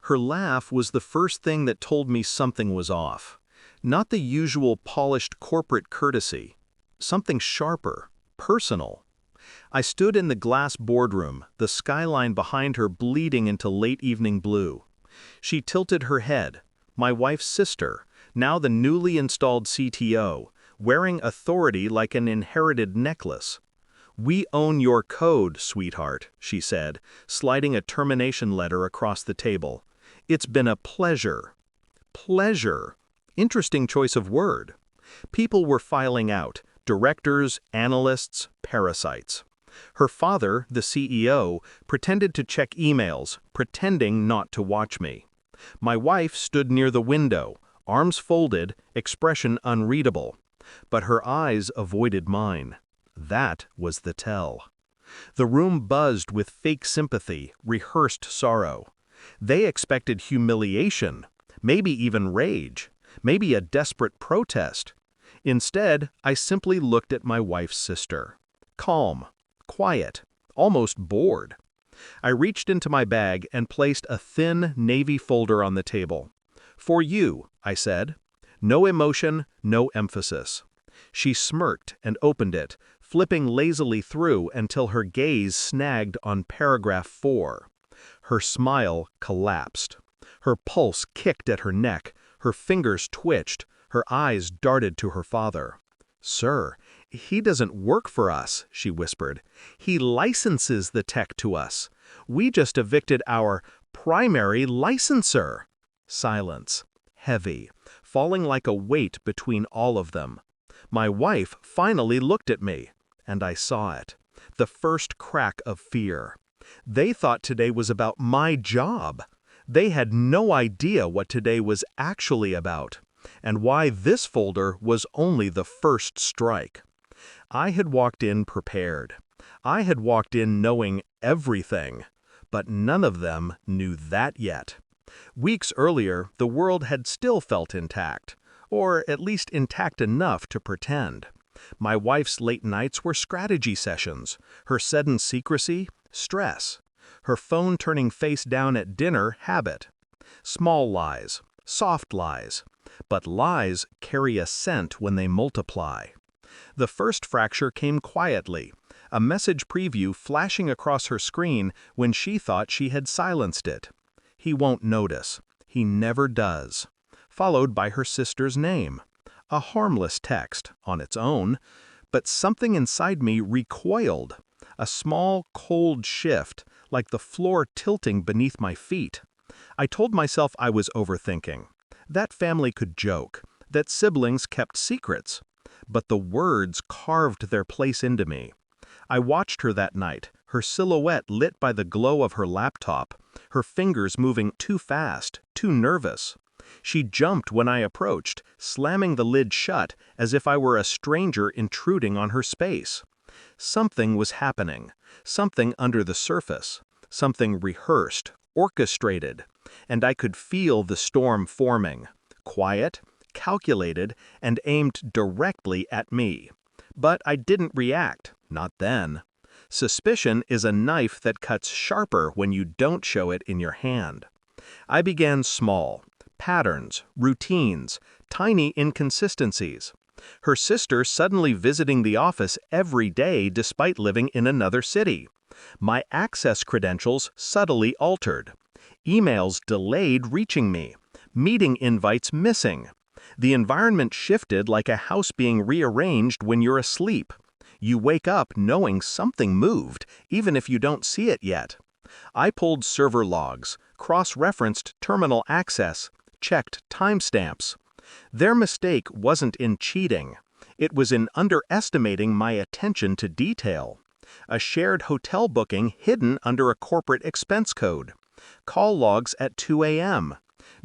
Her laugh was the first thing that told me something was off. Not the usual polished corporate courtesy. Something sharper, personal. I stood in the glass boardroom, the skyline behind her bleeding into late evening blue. She tilted her head, my wife's sister, now the newly installed CTO, wearing authority like an inherited necklace. "We own your code, sweetheart," she said, sliding a termination letter across the table. "It's been a pleasure." Pleasure. Interesting choice of word. People were filing out, directors, analysts, parasites. Her father, the CEO, pretended to check emails, pretending not to watch me. My wife stood near the window, arms folded, expression unreadable. But her eyes avoided mine. That was the tell. The room buzzed with fake sympathy, rehearsed sorrow. They expected humiliation, maybe even rage, maybe a desperate protest. Instead, I simply looked at my wife's sister. Calm, quiet, almost bored. I reached into my bag and placed a thin navy folder on the table. "For you," I said. No emotion, no emphasis. She smirked and opened it, flipping lazily through until her gaze snagged on paragraph 4. Her smile collapsed. Her pulse kicked at her neck, her fingers twitched, her eyes darted to her father. "Sir, he doesn't work for us," she whispered. "He licenses the tech to us. We just evicted our primary licensor." Silence. Heavy, falling like a weight between all of them. My wife finally looked at me, and I saw it. The first crack of fear. They thought today was about my job. They had no idea what today was actually about, and why this folder was only the first strike. I had walked in prepared. I had walked in knowing everything, but none of them knew that yet. Weeks earlier, the world had still felt intact, or at least intact enough to pretend. My wife's late nights were strategy sessions, her sudden secrecy, stress, her phone turning face down at dinner, habit. Small lies, soft lies, but lies carry a scent when they multiply. The first fracture came quietly, a message preview flashing across her screen when she thought she had silenced it. "He won't notice. He never does." Followed by her sister's name. A harmless text, on its own, but something inside me recoiled. A small, cold shift, like the floor tilting beneath my feet. I told myself I was overthinking. That family could joke, that siblings kept secrets. But the words carved their place into me. I watched her that night, her silhouette lit by the glow of her laptop, her fingers moving too fast, too nervous. She jumped when I approached, slamming the lid shut as if I were a stranger intruding on her space. Something was happening, something under the surface, something rehearsed, orchestrated, and I could feel the storm forming, quiet, calculated, and aimed directly at me. But I didn't react, not then. Suspicion is a knife that cuts sharper when you don't show it in your hand. I began small. Patterns, routines, tiny inconsistencies. Her sister suddenly visiting the office every day despite living in another city. My access credentials subtly altered. Emails delayed reaching me. Meeting invites missing. The environment shifted like a house being rearranged when you're asleep. You wake up knowing something moved, even if you don't see it yet. I pulled server logs, cross-referenced terminal access, checked timestamps. Their mistake wasn't in cheating. It was in underestimating my attention to detail. A shared hotel booking hidden under a corporate expense code. Call logs at 2 a.m.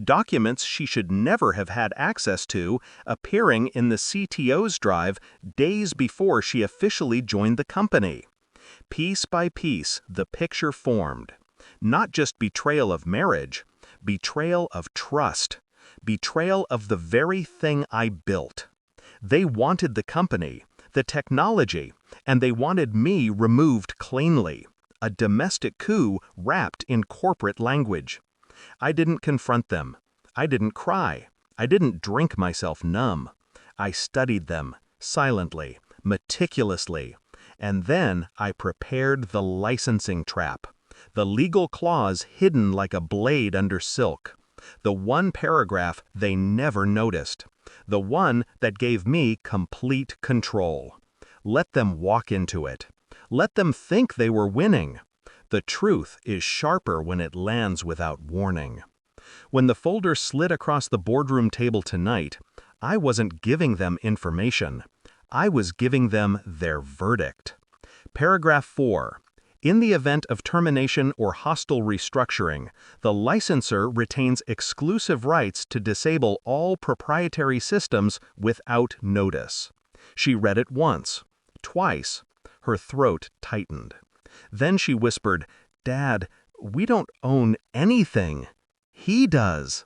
Documents she should never have had access to appearing in the CTO's drive days before she officially joined the company. Piece by piece, the picture formed. Not just betrayal of marriage, betrayal of trust, betrayal of the very thing I built. They wanted the company, the technology, and they wanted me removed cleanly. A domestic coup wrapped in corporate language. I didn't confront them. I didn't cry. I didn't drink myself numb. I studied them, silently, meticulously, and then I prepared the licensing trap, the legal clause hidden like a blade under silk, the one paragraph they never noticed, the one that gave me complete control. Let them walk into it. Let them think they were winning. The truth is sharper when it lands without warning. When the folder slid across the boardroom table tonight, I wasn't giving them information. I was giving them their verdict. Paragraph 4. In the event of termination or hostile restructuring, the licensor retains exclusive rights to disable all proprietary systems without notice. She read it once, twice. Her throat tightened. Then she whispered, "Dad, we don't own anything. He does."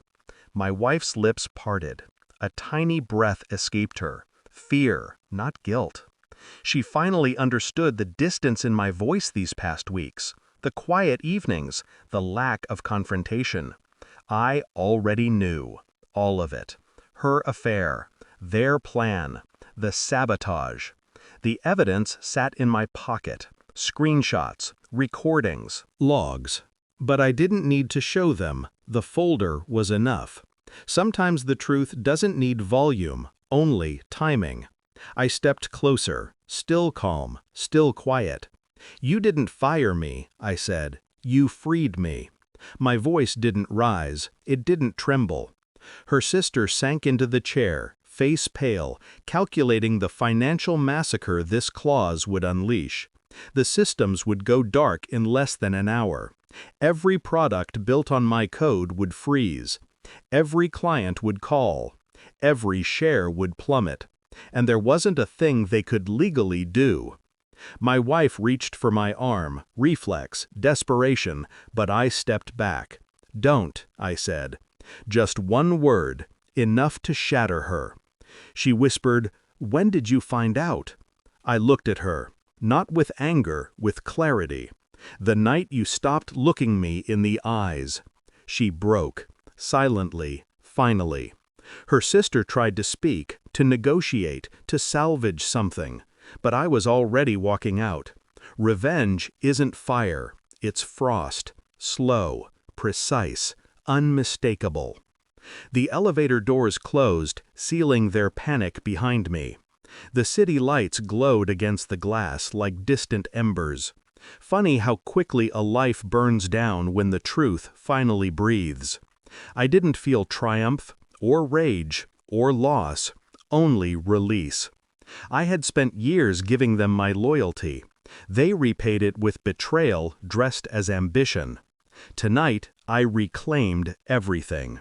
My wife's lips parted. A tiny breath escaped her. Fear, not guilt. She finally understood the distance in my voice these past weeks, the quiet evenings, the lack of confrontation. I already knew. All of it. Her affair, their plan, the sabotage. The evidence sat in my pocket. Screenshots, recordings, logs. But I didn't need to show them. The folder was enough. Sometimes the truth doesn't need volume, only timing. I stepped closer, still calm, still quiet. "You didn't fire me," I said. "You freed me." My voice didn't rise, it didn't tremble. Her sister sank into the chair, face pale, calculating the financial massacre this clause would unleash. The systems would go dark in less than an hour. Every product built on my code would freeze. Every client would call. Every share would plummet. And there wasn't a thing they could legally do. My wife reached for my arm, reflex, desperation, but I stepped back. "Don't," I said. Just one word, enough to shatter her. She whispered, "When did you find out?" I looked at her, not with anger, with clarity. "The night you stopped looking me in the eyes." She broke, silently, finally. Her sister tried to speak, to negotiate, to salvage something, but I was already walking out. Revenge isn't fire, it's frost, slow, precise, unmistakable. The elevator doors closed, sealing their panic behind me. The city lights glowed against the glass like distant embers. Funny how quickly a life burns down when the truth finally breathes. I didn't feel triumph, or rage, or loss, only release. I had spent years giving them my loyalty. They repaid it with betrayal dressed as ambition. Tonight, I reclaimed everything.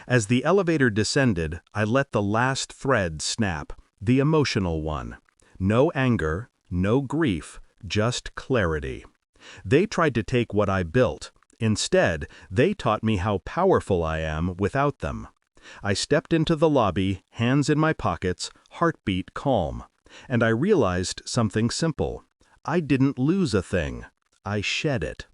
As the elevator descended, I let the last thread snap, the emotional one. No anger, no grief, just clarity. They tried to take what I built. Instead, they taught me how powerful I am without them. I stepped into the lobby, hands in my pockets, heartbeat calm. And I realized something simple. I didn't lose a thing. I shed it.